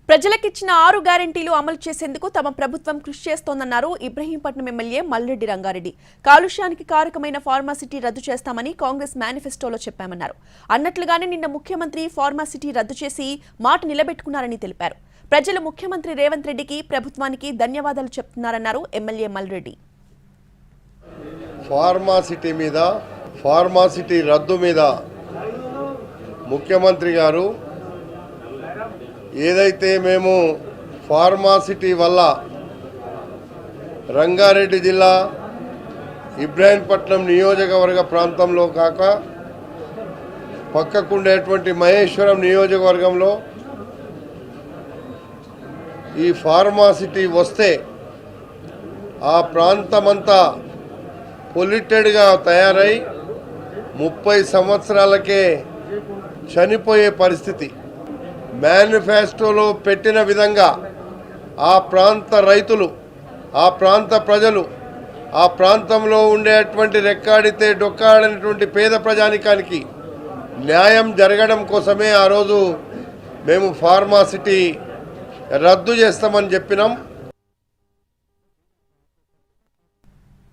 ప్రజలకిచ్చిన 6 గ్యారెంటీలు అమలు చేసేందుకు తమ ప్రభుత్వం కృషి చేస్తోందన్నారు ఇబ్రహీంపట్నం ఎమ్మెల్యే మల్రెడ్డి రంగారెడ్డి. కాలుష్యానికి కారకమైన ఫార్మాసిటీ రద్దు చేస్తామని కాంగ్రెస్ మేనిఫెస్టోలో చెప్పామన్నారు. అన్నట్లుగానే నిన్న ముఖ్యమంత్రి ఫార్మాసిటీ రద్దు చేసి మాట నిలబెట్టుకున్నారని తెలిపారు. ప్రజలు ముఖ్యమంత్రి రేవంత్ రెడ్డికి ప్రభుత్వానికి ధన్యవాదాలు చెప్తున్నారన్నారు ఎమ్మెల్యే మల్రెడ్డి. ఫార్మాసిటీ రద్దు మీద ముఖ్యమంత్రి గారు ఏదైతే మేము ఫార్మాసిటీ వల్ల రంగారెడ్డి జిల్లా ఇబ్రహీంపట్నం నియోజకవర్గ ప్రాంతంలో కాక పక్కకుండేటువంటి మహేశ్వరం నియోజకవర్గంలో ఈ ఫార్మాసిటీ వస్తే ఆ ప్రాంతమంతా పొల్యూటెడ్గా తయారై 30 సంవత్సరాలకే చనిపోయే పరిస్థితి. మేనిఫెస్టోలో పెట్టిన విధంగా ఆ ప్రాంత రైతులు, ఆ ప్రాంత ప్రజలు, ఆ ప్రాంతంలో ఉండేటువంటి రెక్కాడితే డొక్కాడనటువంటి పేద ప్రజానికానికి న్యాయం జరగడం కోసమే ఆ రోజు మేము ఫార్మాసిటీ రద్దు చేస్తామని చెప్పినాం.